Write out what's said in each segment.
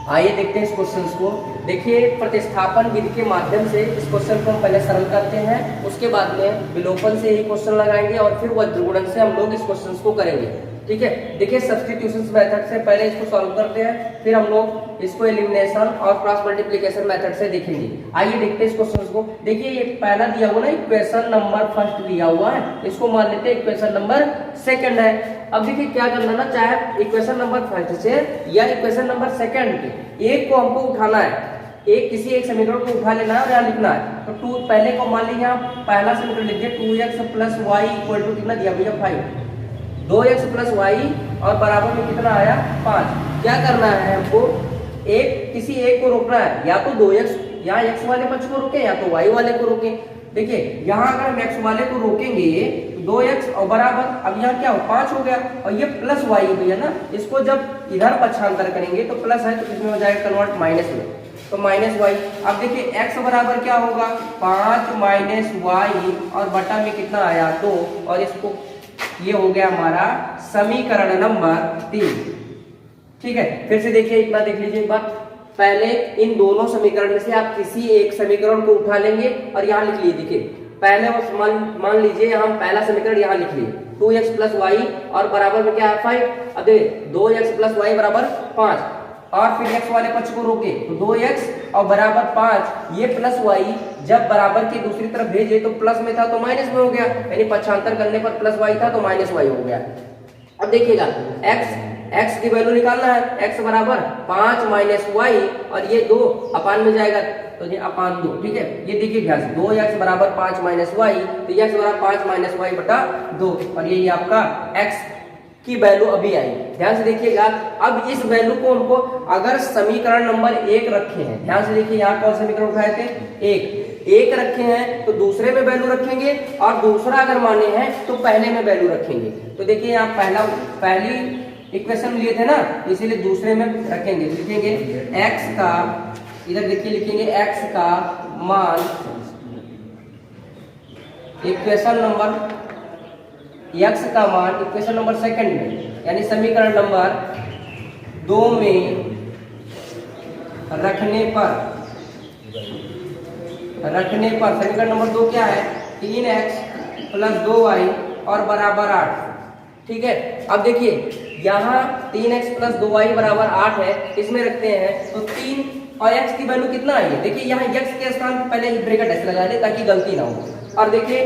आइए देखते हैं इस क्वेश्चन को। देखिए, प्रतिस्थापन विधि के माध्यम से इस क्वेश्चन को हम पहले सरल करते हैं, उसके बाद में विलोपन से ही क्वेश्चन लगाएंगे और फिर वज्रगुणन से हम लोग इस क्वेश्चन को करेंगे। ठीक है, देखिए सब्स्टिट्यूशन मेथड से पहले इसको सॉल्व करते हैं, फिर हम लोग इसको एलिमिनेशन और क्रॉस मल्टीप्लिकेशन मेथड से देखेंगे। आइए देखते हैं इस क्वेश्चन को। देखिए, ये पहला दिया हुआ ना इक्वेशन नंबर फर्स्ट दिया हुआ है, इसको मान लेते हैं इक्वेशन नंबर सेकंड है। अब देखिए क्या करना ना, चाहे इक्वेशन नंबर फर्स्ट से या इक्वेशन नंबर सेकंड के एक को हमको उठाना है, किसी एक समीकरण को उठा लेना है और यहाँ लिखना है। तो टू पहले को मान लीजिए, पहला समीकरण लिखिए 2x plus Y equal to कितना दिया भैया 5, 2x प्लस वाई और बराबर में कितना आया 5। क्या करना है हमको, किसी एक को रोकना है, या तो 2x यहाँ x वाले पक्ष को रोके या तो y वाले को रोके। देखिए यहाँ अगर हम x वाले को रोकेंगे तो 2x और बराबर, अब यहाँ क्या हो 5 हो गया और ये प्लस y हो गया ना, इसको जब इधर पक्षांतर करेंगे तो प्लस है तो किसमें हो जाएगा कन्वर्ट माइनस में, तो माइनस y। अब देखिए x बराबर क्या होगा 5 माइनस y और बटा में कितना आया 2, और इसको ये हो गया हमारा समीकरण नंबर 3। ठीक है, फिर से देखिए इतना देख लीजिए एक बार। पहले इन दोनों समीकरण में से आप किसी एक समीकरण को उठा लेंगे और यहाँ लिख लिए। देखिए पहले वो मान लीजिए हम पहला समीकरण यहाँ लिख लिए 2x प्लस वाई और बराबर में क्या है 5। अब देखिए 2x प्लस वाई बराबर 5 और फिर x वाले पक्ष को रोके तो 2x और बराबर 5, ये प्लस वाई जब बराबर की दूसरी तरफ भेजे तो प्लस में था तो माइनस में हो गया, यानी पक्षांतर करने पर प्लस वाई था तो माइनस वाई हो गया। अब देखिएगा x की वैल्यू निकालना है, x बराबर 5 माइनस वाई और ये 2 अपान में जाएगा तो ये अपान 2। ठीक है, ये देखिए ध्यान से 2x बराबर 5 माइनस वाई, तो x बराबर 5 माइनस वाई बटा 2 और ये आपका x की वैल्यू अभी आई। ध्यान से देखिएगा, अब इस वैल्यू को हमको अगर समीकरण नंबर 1 रखे हैं, ध्यान से देखिए यहाँ कौन समीकरण उठाए थे 1 रखे हैं तो दूसरे में वैल्यू रखेंगे और दूसरा अगर माने हैं तो पहले में वैल्यू रखेंगे। तो देखिए यहाँ पहली इक्वेशन लिए थे ना, इसीलिए दूसरे में रखेंगे, लिखेंगे x का, इधर देखिए लिखेंगे x का मान इक्वेशन नंबर x का मान इक्वेशन नंबर सेकंड में, यानी समीकरण नंबर 2 में रखने पर समीकरण नंबर 2 क्या है 3x प्लस 2y और बराबर 8। ठीक है, अब देखिए यहाँ 3x प्लस 2y बराबर 8 है, इसमें रखते हैं तो 3 और x की वैल्यू कितना आई है। देखिए यहाँ x के स्थान पर पहले ब्रैकेट ऐसे लगा दे ताकि गलती ना हो। और देखिए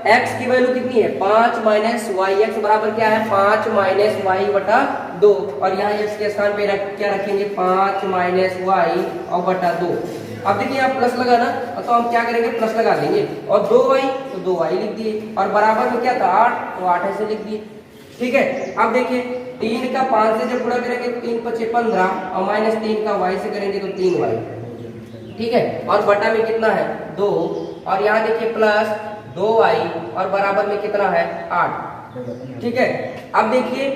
x की वैल्यू कितनी है 5 माइनस वाई, x बराबर क्या है 5 माइनस वाई बटा 2 और यहाँ x के स्थान पे क्या रखेंगे 5 माइनस वाई और बटा 2। अब देखिए यहाँ प्लस लगाना, तो हम क्या करेंगे प्लस लगा देंगे और 2y तो 2y लिख दिए और बराबर में क्या था 8 तो 8 ऐसे लिख दिए। ठीक है, अब देखिए 3 का 5 से जब गुणा करेंगे तो 3 5 15 और माइनस 3 का y से करेंगे तो 3y। ठीक है, और बटा में कितना है 2 और यहाँ देखिए प्लस 2y और बराबर में कितना है 8। ठीक है, अब देखिए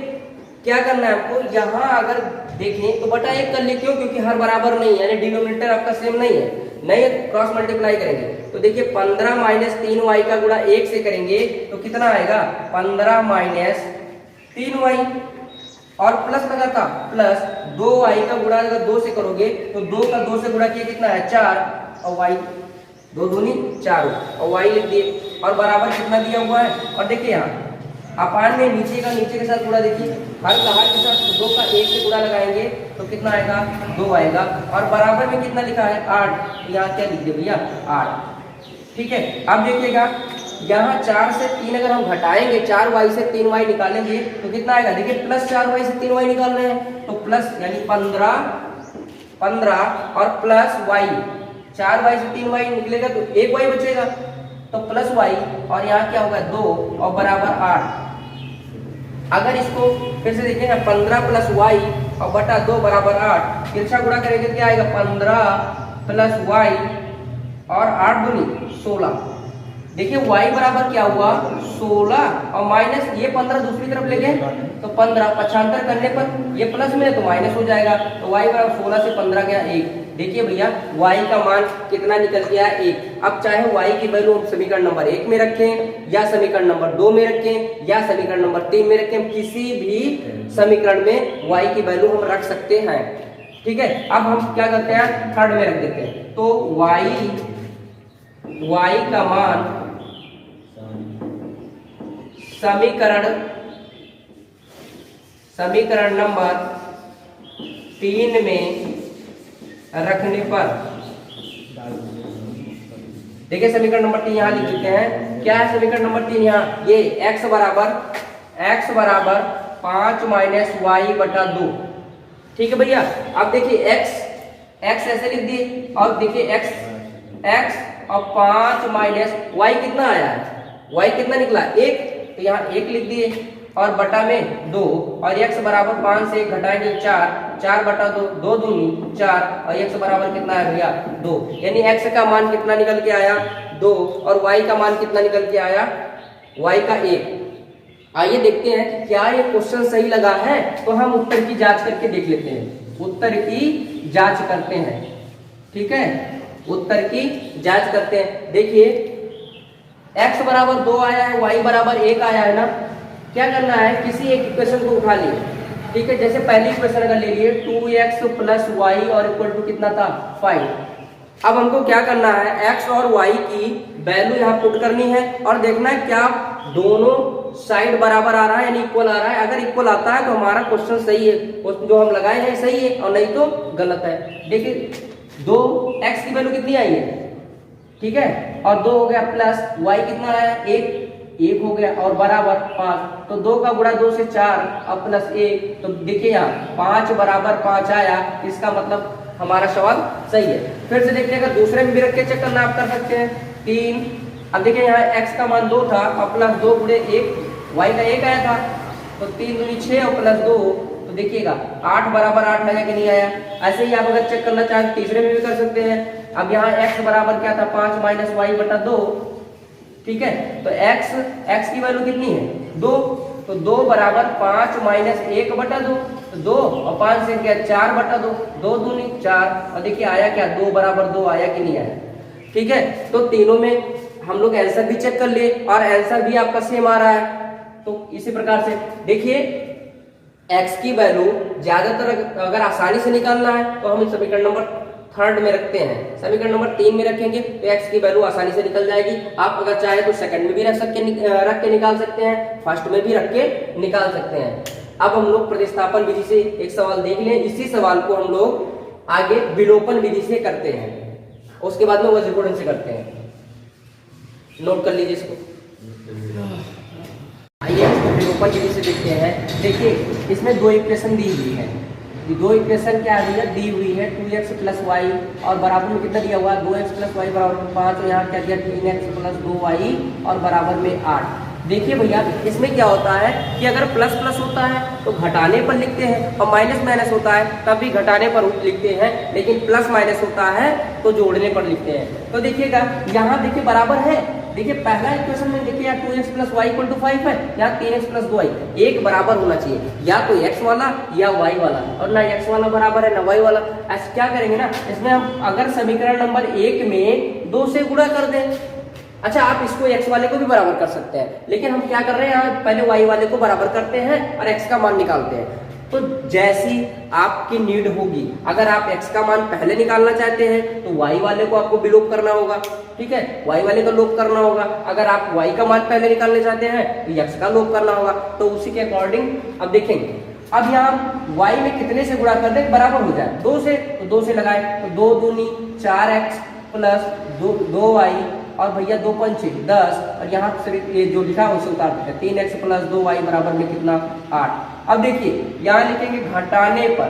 क्या करना है आपको, यहाँ अगर देखें तो बटा 1 कर ले, क्यों, क्योंकि हर बराबर नहीं है, यानी डिनोमिनेटर आपका सेम नहीं है, नहीं क्रॉस मल्टीप्लाई करेंगे तो देखिए 15 माइनस 3y का गुणा 1 से करेंगे तो कितना आएगा 15 माइनस 3y और प्लस लगा था प्लस 2y का गुणा अगर 2 से करोगे तो 2 का 2 से गुणा किया कितना है 4 और y 2 दूनी 4 और y लिख दिए और बराबर कितना दिया हुआ है। और देखिए यहाँ अपान में नीचे का नीचे के साथ गुणा, देखिए हर के साथ 2 का 1 से गुणा लगाएंगे तो कितना आएगा 2 आएगा और बराबर में कितना लिखा है 8, यहाँ क्या लिख दिया भैया 8। ठीक है, अब देखिएगा यहाँ 4 से 3 अगर हम घटाएंगे 4y से 3y निकालेंगे तो कितना आएगा, देखिए प्लस 4y से 3y निकाल रहे हैं तो प्लस यानी 15 और प्लस y, 4y से 3y निकलेगा तो 1y बचेगा तो प्लस y और यहाँ क्या होगा 2 और बराबर 8। अगर इसको फिर से देखिएगा 15 प्लस y और बटा 2 बराबर 8, तिरछा गुणा करेंगे क्या आएगा 15 प्लस y और 8 दूनी 16। देखिए y बराबर क्या हुआ 16 और माइनस ये 15 दूसरी तरफ ले गए तो 15 पक्षांतर करने पर ये प्लस में है तो माइनस हो जाएगा, तो y बराबर 16 से 15 गया 1। देखिए भैया y का मान कितना निकल गया 1। अब चाहे y की वैल्यू हम समीकरण नंबर 1 में रखें या समीकरण नंबर 2 में रखें या समीकरण नंबर 3 में रखें, किसी भी समीकरण में y की वैल्यू हम रख सकते हैं। ठीक है, अब हम क्या करते हैं, थर्ड में रख देते हैं। तो y का मान समीकरण नंबर 3 में रखने पर, देखिए समीकरण नंबर 3 यहाँ लिख देते हैं। क्या है समीकरण नंबर 3 यहाँ, ये x बराबर 5 माइनस वाई बटा 2। ठीक है भैया, अब देखिए x ऐसे लिख दिए, और देखिए x और 5 माइनस वाई कितना आया है, y कितना निकला 1, तो यहाँ 1 लिख दिए और बटा में 2, और x बराबर 5 से 1 घटाएंगे 4 बटा 2, 2 दूनी 4, और x बराबर कितना है भैया 2, यानी x का मान कितना निकल के आया 2, और y का मान कितना निकल के आया, y का 1। आइए देखते हैं क्या ये क्वेश्चन सही लगा है, तो हम उत्तर की जांच करके देख लेते हैं, उत्तर की जांच करते हैं। ठीक है, उत्तर की जांच करते हैं। देखिए x बराबर 2 आया है, y बराबर 1 आया है ना, क्या करना है, किसी एक इक्वेशन को उठा लिए। ठीक है, जैसे पहली इक्वेशन अगर ले लिए 2x प्लस वाई और इक्वल टू कितना था 5। अब हमको क्या करना है, x और y की वैल्यू यहाँ पुट करनी है और देखना है क्या दोनों साइड बराबर आ रहा है यानी इक्वल आ रहा है। अगर इक्वल आता है तो हमारा क्वेश्चन सही है, जो हम लगाए हैं सही है, और नहीं तो गलत है। देखिए 2x की वैल्यू कितनी आई है, ठीक है, और 2 हो गया प्लस y कितना आया 1 हो गया और बराबर 5, तो 2 का गुणा 2 से 4 और प्लस 1, तो देखिए यहाँ 5 बराबर 5 आया, इसका मतलब हमारा सवाल सही है। फिर से देखिए अगर दूसरे में भी रख के चेक करना आप कर सकते हैं। 3, अब देखिए यहाँ x का मान 2 था और प्लस 2 गुणे 1, y का 1 आया था, तो 3 दूनी 6 और प्लस 2, तो देखिएगा 8 बराबर 8 आया कि नहीं आया। ऐसे ही आप अगर चेक करना चाहें तीसरे में भी कर सकते हैं। अब यहाँ x बराबर क्या था 5 माइनस वाई बटा 2, ठीक है, तो x की वैल्यू कितनी है 2, तो 2 बराबर 5 माइनस 1 बटा 2, तो 2 और 5 से क्या 4 बटा 2, 2 दूनी 4, और देखिए आया क्या 2 बराबर 2 आया कि नहीं आया। ठीक है, तो तीनों में हम लोग आंसर भी चेक कर लिए और आंसर भी आपका सेम आ रहा है। तो इसी प्रकार से देखिए x की वैल्यू ज्यादातर अगर आसानी से निकालना है तो हम समीकरण नंबर 3 में रखते हैं, समीकरण नंबर 3 में रखेंगे तो x की वैल्यू आसानी से निकल जाएगी। आप अगर चाहे तो सेकंड में भी रख के निकाल सकते हैं, फर्स्ट में भी रख के निकाल सकते हैं। अब हम लोग प्रतिस्थापन विधि से एक सवाल देख लें। इसी सवाल को हम लोग आगे विलोपन विधि से करते हैं, उसके बाद में वज्रगुणन से करते हैं। नोट कर लीजिए इसको। आइए इसको विलोपन विधि से देखते हैं। देखिए इसमें 2 इक्वेशन दी हुई है, 2 इक्वेशन क्या है दी हुई है 2x प्लस वाई और बराबर में कितना दिया हुआ है 2x प्लस वाई बराबर 5, और यहाँ क्या दिया 3x प्लस 2y और बराबर में 8। देखिए भैया इसमें क्या होता है कि अगर प्लस प्लस होता है तो घटाने पर लिखते हैं, और माइनस माइनस होता है तब भी घटाने पर लिखते हैं, लेकिन प्लस माइनस होता है तो जोड़ने पर लिखते हैं। तो देखिएगा यहाँ देखिए बराबर है, देखिए पहला इक्वेशन में देखिए यहाँ 2x plus Y equal to 5 है, यहाँ 3x प्लस 2y, एक बराबर होना चाहिए, या तो x वाला या y वाला, और ना x वाला बराबर है ना y वाला। ऐसे क्या करेंगे ना, इसमें हम अगर समीकरण नंबर 1 में 2 से गुणा कर दें, अच्छा आप इसको x वाले को भी बराबर कर सकते हैं, लेकिन हम क्या कर रहे हैं यहाँ पहले y वाले को बराबर करते हैं और x का मान निकालते हैं। तो जैसी आपकी नीड होगी, अगर आप x का मान पहले निकालना चाहते हैं तो y वाले को आपको विलोप करना होगा, ठीक है, y वाले का लोप करना होगा। अगर आप y का मान पहले निकालना चाहते हैं तो x का लोप करना होगा। तो उसी के अकॉर्डिंग अब देखेंगे, अब यहाँ y में कितने से गुणा कर दें बराबर हो जाए 2 से, तो 2 से लगाए तो 2 दूनी 4x प्लस 2y और भैया 2 पंचे 10, और यहाँ सिर्फ ये जो लिखा है उसे उतार देते हैं 3x प्लस 2y बराबर में कितना 8। अब देखिए यहाँ लिखेंगे घटाने पर,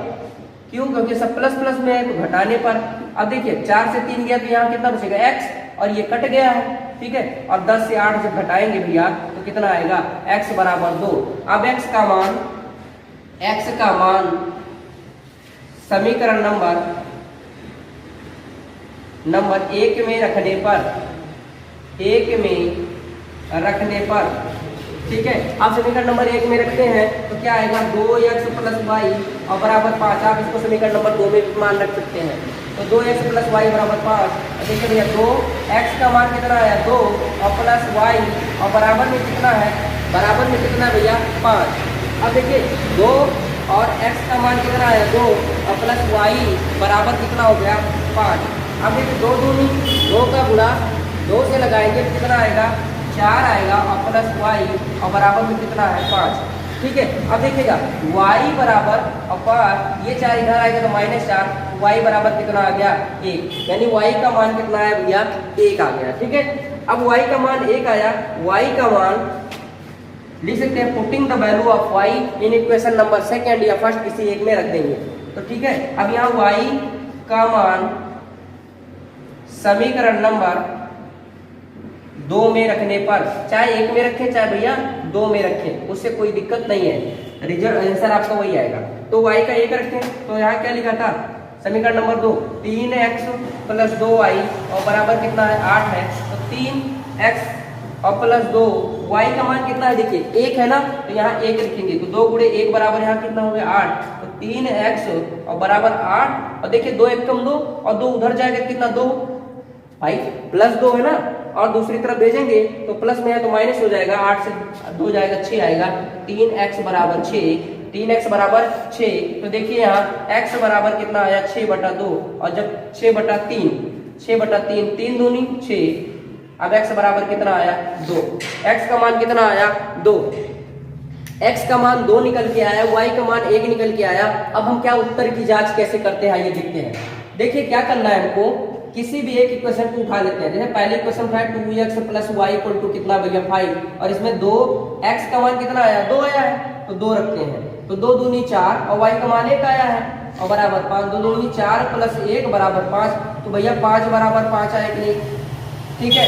क्यों, क्योंकि सब प्लस प्लस में है तो घटाने पर। अब देखिए 4 से 3 गया तो यहाँ कितना बचेगा x, और ये कट गया है, ठीक है, और 10 से 8 जब घटाएंगे भैया तो कितना आएगा x बराबर 2। अब x का मान समीकरण नंबर 1 में रखने पर, ठीक है, आप समीकरण नंबर 1 में रखते हैं तो क्या आएगा 2x प्लस वाई और बराबर 5। आप इसको समीकरण नंबर 2 में मान रख सकते हैं, तो 2x प्लस वाई बराबर 5। देखिए भैया 2x का मान कितना आया 2 और प्लस y और बराबर में कितना है, बराबर में कितना भैया 5। अब देखिए 2 और x का मान कितना आया 2 और प्लस y बराबर कितना हो गया 5। अब देखिए 2 दूनी 2 का गुणा 2 से लगाएंगे तो कितना आएगा 4 आएगा और प्लस y और बराबर में कितना है 5। ठीक है, अब देखिएगा y बराबर और ये 4 इधर आएगा तो -4, y बराबर कितना आ गया 1, यानी y का मान कितना है भैया 1 आ गया। ठीक है, अब y का मान 1 आया, y का मान लिख सकते हैं putting the value of y in equation number second या फर्स्ट किसी एक में रख देंगे। तो ठीक है, अब यहाँ y का मान समीकरण नंबर 2 में रखने पर, चाहे 1 में रखें चाहे भैया 2 में रखें, उससे कोई दिक्कत नहीं है, रिजल्ट आंसर आपका वही आएगा। तो y का 1 रखें तो यहाँ क्या लिखा था समीकरण नंबर 2 3x प्लस 2y और बराबर कितना है 8 है। तो 3x और प्लस 2 y का मान कितना है देखिए 1 है ना, तो यहाँ 1 लिखेंगे तो 2 गुणे 1 बराबर यहाँ कितना हो गया 8। तो 3x और बराबर 8 और देखिए 2 1 कम 2 और 2 उधर जाएगा कितना 2 भाई प्लस 2 है ना, और दूसरी तरफ भेजेंगे तो प्लस में है तो माइनस हो जाएगा, 8 से 2 जाएगा 6 आएगा। 3x बराबर 6, 3x बराबर 6, तो देखिए यहाँ x बराबर कितना आया 6/2 और जब 6/3 6/3 3 दूनी 6, अब x बराबर कितना आया 2, x का मान कितना आया 2, x का मान 2 निकल के आया, y का मान 1 निकल के आया। अब हम क्या उत्तर की जांच कैसे करते हैं ये देखते हैं। देखिए क्या करना है हमको, किसी भी एक इक्वेशन को उठा लेते हैं। जैसे पहले इक्वेशन था 2x plus y equal to कितना भैया 5 और इसमें 2x का मान कितना आया 2 आया है तो 2 रखते हैं। तो 2 दूनी 4 और y का मान 1 आया है और बराबर 5, 2 दूनी 4 प्लस 1 बराबर 5, तो भैया 5 बराबर 5 आया कि नहीं। ठीक है,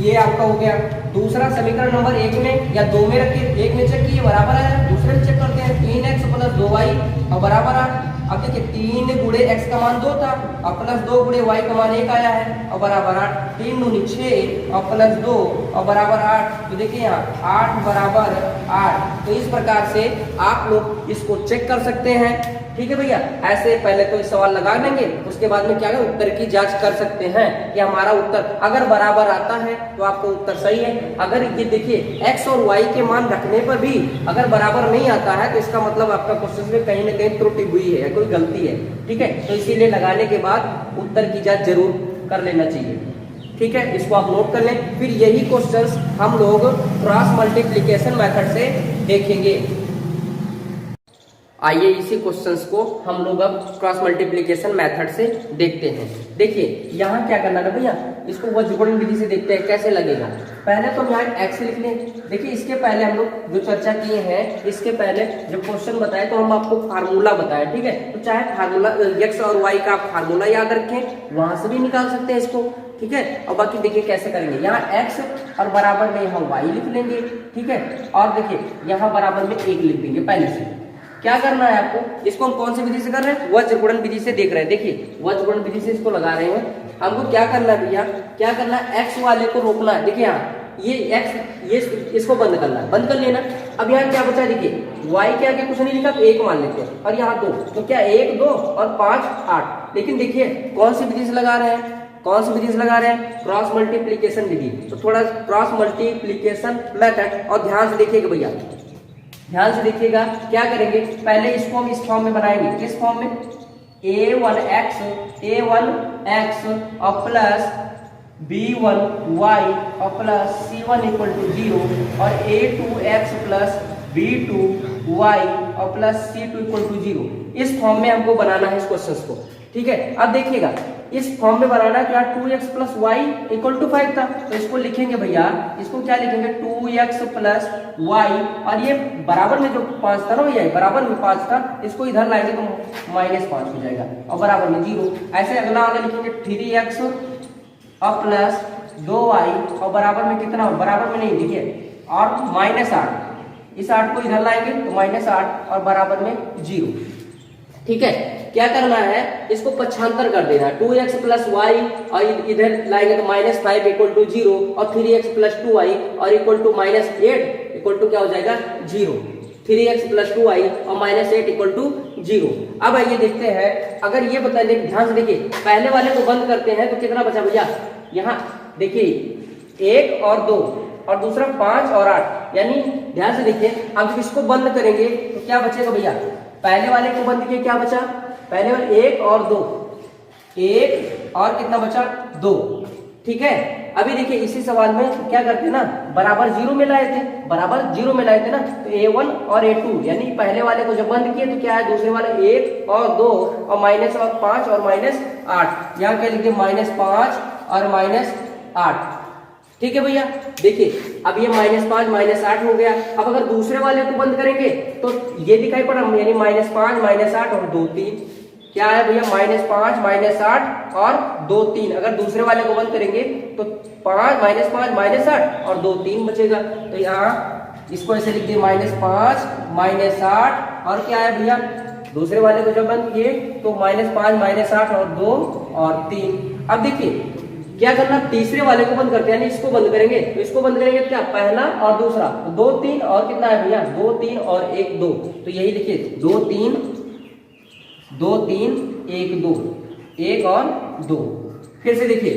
ये आपका हो गया। दूसरा समीकरण नंबर 1 में या 2 में रखिए, 1 में चेक किए बराबर आया, दूसरे में चेक करते हैं 3x प्लस 2y और बराबर 8। अब देखिए 3 गुणे x का मान 2 था और प्लस 2 गुणे y का मान 1 आया है और बराबर 8। 3 दूनी 6 और प्लस 2 और बराबर 8, तो देखिए यहाँ 8 बराबर 8। तो इस प्रकार से आप लोग इसको चेक कर सकते हैं। ठीक है भैया, ऐसे पहले तो सवाल लगा लेंगे, उसके बाद में क्या है उत्तर की जांच कर सकते हैं कि हमारा उत्तर अगर बराबर आता है तो आपका उत्तर सही है। अगर ये देखिए x और y के मान रखने पर भी अगर बराबर नहीं आता है तो इसका मतलब आपका क्वेश्चन में कहीं ना कहीं त्रुटि हुई है, कोई गलती है। ठीक है, तो इसीलिए लगाने के बाद उत्तर की जांच जरूर कर लेना चाहिए। ठीक है, इसको आप नोट कर लें। फिर यही क्वेश्चंस हम लोग क्रॉस मल्टीप्लिकेशन मेथड से देखेंगे। आइए इसी क्वेश्चंस को हम लोग अब क्रॉस मल्टीप्लिकेशन मेथड से देखते हैं। देखिए यहाँ क्या करना है भैया, इसको वज्रगुणन विधि से देखते हैं कैसे लगेगा। पहले तो हम यहाँ x लिख लें। देखिए इसके पहले हम लोग जो चर्चा किए हैं, इसके पहले जब क्वेश्चन बताए तो हम आपको फार्मूला बताया। ठीक है, तो चाहे फार्मूला x और y का आप फार्मूला याद रखें, वहां से भी निकाल सकते हैं इसको। ठीक है, और बाकी देखिए कैसे करेंगे, यहाँ x और बराबर में यहाँ y लिख लेंगे। ठीक है, और देखिए यहाँ बराबर में 1 लिख देंगे। पहले से क्या करना है आपको, इसको हम कौन सी विधि से कर रहे हैं, वज्रगुणन विधि से देख रहे हैं। देखिए वज्रगुणन विधि से इसको लगा रहे हैं। हमको क्या करना है भैया, क्या करना है, x वाले को रोकना है। देखिए यहाँ ये x, ये इसको बंद करना है, बंद कर लेना। अब यहाँ क्या बचा, देखिए y के आगे कुछ नहीं लिखा तो 1 मान लेते हैं और यहाँ 2, तो क्या 1 2 और 5 8। लेकिन देखिए कौन सी विधि से लगा रहे हैं, कौन सी विधि से लगा रहे हैं, क्रॉस मल्टीप्लीकेशन विधि। तो थोड़ा क्रॉस मल्टीप्लीकेशन मेथड, और ध्यान से देखिएगा भैया, ध्यान से देखिएगा क्या करेंगे। पहले इसको हम इस फॉर्म में बनाएंगे, किस फॉर्म में, a1x और प्लस b1y और प्लस c1 इक्वल टू 0 और a2x प्लस b2y और प्लस c2 इक्वल टू 0। इस फॉर्म में हमको बनाना है इस क्वेश्चन को। ठीक है, अब देखिएगा इस फॉर्म में बनाना क्या, 2x plus Y equal to 5 था, तो इसको लिखेंगे भैया, इसको क्या लिखेंगे 2x प्लस वाई, और ये बराबर में जो 5 था ना भैया, बराबर में 5 था, इसको इधर लाएंगे तो -5 हो जाएगा और बराबर में 0। ऐसे अगला आगे लिखेंगे 3x और प्लस 2y और बराबर में कितना, बराबर में नहीं देखिए, और -8, इस 8 को इधर लाएंगे तो -8 और बराबर में 0। ठीक है, क्या करना है, इसको पक्षांतर कर देना है, 2x प्लस वाई और इधर लाएंगे तो -5 इक्वल टू 0 और 3x प्लस 2y और इक्वल टू -8 इक्वल टू क्या हो जाएगा 0। 3x प्लस 2y और -8 इक्वल टू 0। अब आइए देखते हैं, अगर ये बता दें, ध्यान से देखिए, पहले वाले को बंद करते हैं तो कितना बचा भैया, यहाँ देखिए 1 और 2 और दूसरा 5 और 8, यानी ध्यान से देखिए, अब जब इसको बंद करेंगे तो क्या बचेगा भैया, पहले वाले को बंद किए क्या बचा, पहले वाले 1 और 2, 1 और कितना बचा 2, ठीक है। अभी देखिए इसी सवाल में क्या करते हैं ना, बराबर 0 में लाए थे, बराबर 0 में लाए थे ना, तो A1 और A2 यानी पहले वाले को जब बंद किए तो क्या है, दूसरे वाले 1 और 2 और माइनस और 5 और माइनस 8, यहाँ क्या लिखिए -5 और -8, ठीक है भैया। देखिए अब ये -5 -8 हो गया। अब अगर दूसरे वाले को बंद करेंगे तो ये दिखाई पड़ा, यानी -5 -8 और 2 3, क्या है भैया, -5 -8 और 2 3। अगर दूसरे वाले को बंद करेंगे तो -5 -8 और 2 3 बचेगा। तो यहाँ इसको ऐसे लिख दिए -5 -8 और क्या है भैया, दूसरे वाले को जब बंद किए तो -5 -8 और 2 और 3। अब देखिए क्या करना, तीसरे वाले को बंद करते हैं, यानी इसको बंद करेंगे, तो इसको बंद करेंगे क्या, पहला और दूसरा, तो 2 3 और कितना है भैया, 2 3 और 1 2, तो यही लिखिए 2 3 1 2, 1 और 2। फिर से देखिए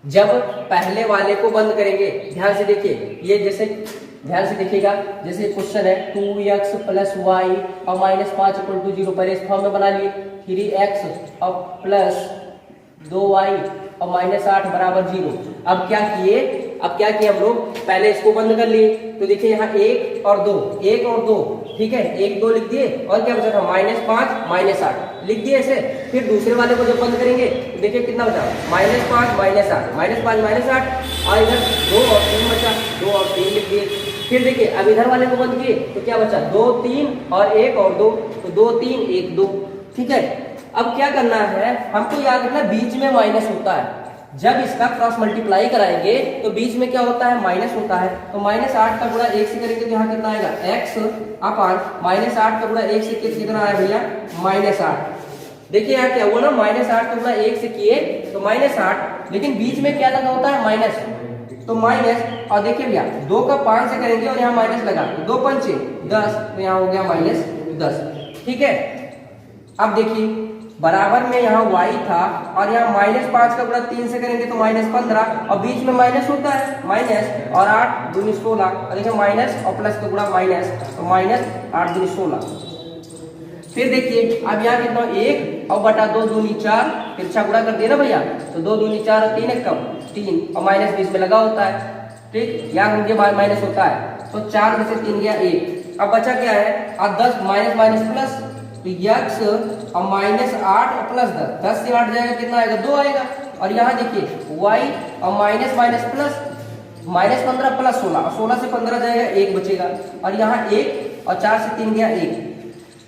जब पहले वाले को बंद करेंगे, ध्यान से देखिए, ये जैसे ध्यान से देखिएगा, जैसे क्वेश्चन है 2x + y और -5 = 0, पहले इस फॉर्म में बना लिए, 3x और प्लस 2y और -8 बराबर 0। अब क्या किए हम लोग, पहले इसको बंद कर लिए, तो देखिए यहाँ 1 और 2, ठीक है, 1 2 लिख दिए, और क्या बचा था, -5 -8 लिख दिए ऐसे। फिर दूसरे वाले को जब बंद करेंगे तो देखिए कितना बचा, -5 -8, -5 -8, और इधर 2 और 3 बचा, 2 और 3 लिख दिए। फिर देखिए अब इधर वाले को बंद किए तो क्या बचा, 2 3 और 1 और 2, तो 2 3 1 2, ठीक है। अब क्या करना है, हमको याद रखना बीच में माइनस होता है, जब इसका क्रॉस मल्टीप्लाई कराएंगे तो बीच में क्या होता है, माइनस होता है। तो -8 का गुणा 1 से करेंगे तो यहाँ कितना आएगा, x अपान -8 का गुणा 1 से कितना आया भैया, -8। देखिए यहाँ क्या हुआ ना, -8 का गुणा 1 से किए तो -8, लेकिन बीच में क्या लगा होता है, माइनस, तो माइनस, और देखिए भैया 2 का 5 से करेंगे और यहाँ माइनस लगा, 2 पंचे 10, तो यहाँ हो गया -10, ठीक है। अब देखिए बराबर में यहाँ y था और यहाँ -5 का गुणा 3 से करेंगे तो -15, और बीच में माइनस होता है, माइनस और 8 दूनी 16, और देखिए माइनस और प्लस का गुणा माइनस, तो -8 दूनी 16। फिर देखिए अब यहाँ कितना, 1 और बटा 2 दूनी 4, तिरछा गुणा कर दिया ना भैया, तो 2 दूनी 4 और 3 कम 3, और माइनस बीच में लगा होता है, ठीक, यहाँ हमके माइनस होता है, तो 4 में से 3 गया 1। अब बचा क्या है, अब 10 माइनस प्लस, तो x और -8 और प्लस 10 से 8 जाएगा, कितना आएगा, 2 आएगा। और यहाँ देखिए y और माइनस प्लस -15 प्लस 16, और 16 से 15 जाएगा, 1 बचेगा, और यहाँ 1 और 4 से 3 गया 1।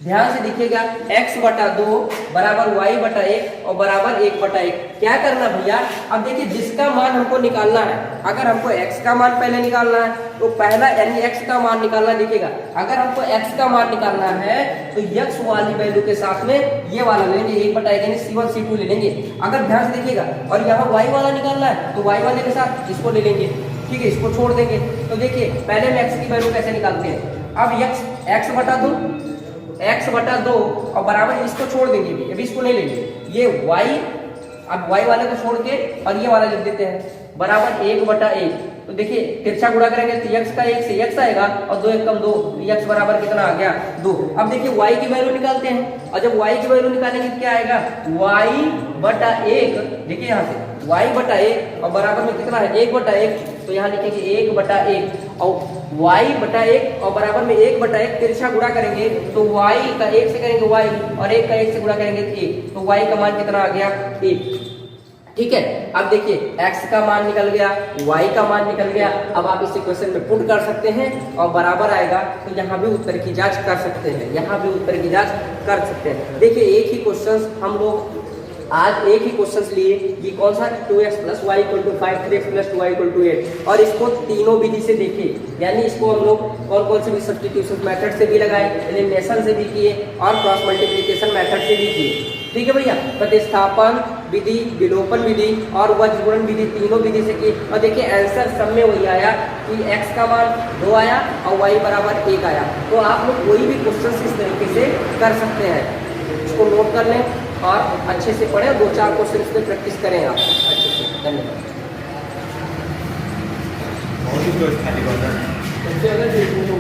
ध्यान से देखिएगा, x बटा 2 बराबर y बटा 1 और बराबर 1 बटा 1। क्या करना भैया, अब देखिए जिसका मान हमको निकालना है, अगर हमको x का मान पहले निकालना है तो पहला यानी x का मान निकालना, देखिएगा अगर हमको x का मान निकालना है तो x वाली वैल्यू के साथ में ये वाला लेंगे, 1 बटा 1 यानी C1 C2 ले लेंगे। अगर ध्यान से देखिएगा, और यहाँ y वाला निकालना है तो y वाले के साथ इसको ले लेंगे, ठीक है, इसको छोड़ देंगे। तो देखिए पहले हम x की वैल्यू कैसे निकालते हैं, अब x बटा 2 और बराबर इसको छोड़ देंगे, अभी इसको नहीं लेंगे, ये y, अब y वाले को छोड़ के और ये वाला लिख देते हैं, बराबर 1 बटा 1। तो देखिए तिरछा गुणा करेंगे तो x का 1 से x आएगा, और 2 1 कम 2, x बराबर कितना आ गया, 2। अब देखिए y की वैल्यू निकालते हैं, और जब y की वैल्यू निकालेंगे तो क्या आएगा, y बटा 1, देखिए यहाँ से y बटा 1 और बराबर में कितना है, 1 बटा 1, तो यहाँ लिखेंगे 1 बटा 1, और y बटा 1 और बराबर में 1 बटा 1, तिरछा गुणा करेंगे तो y का 1 से करेंगे y, और 1 का 1 से गुणा करेंगे तो 1, तो y का मान कितना आ गया, 1, ठीक है। अब देखिए x का मान निकल गया, y का मान निकल गया। अब आप इसे क्वेश्चन में पुट कर सकते हैं और बराबर आएगा, तो यहाँ भी उत्तर की जांच कर सकते हैं, यहाँ भी उत्तर की जांच कर सकते हैं। देखिए एक ही क्वेश्चन हम लोग आज एक ही क्वेश्चन लिए, ये कौन सा, 2x + y = 5, 3x + 2y = 8, और इसको तीनों विधि से देखिए, यानी इसको हम लोग कौन से भी सब्स्टिट्यूशन मेथड से भी लगाए, एलिमिनेशन से भी किए, और क्रॉस मल्टीप्लिकेशन मेथड से भी किए, ठीक है भैया। प्रतिस्थापन विधि, विलोपन विधि और वज्रगुणन विधि, तीनों विधि से किए, और देखिए आंसर सब में वही आया कि x का मान 2 आया और y बराबर 1 आया। तो आप लोग कोई भी क्वेश्चन इस तरीके से कर सकते हैं, इसको नोट कर लें और अच्छे से पढ़ें, 2-4 क्वेश्चन पे प्रैक्टिस करें आप अच्छे से। धन्यवाद। सबसे अगर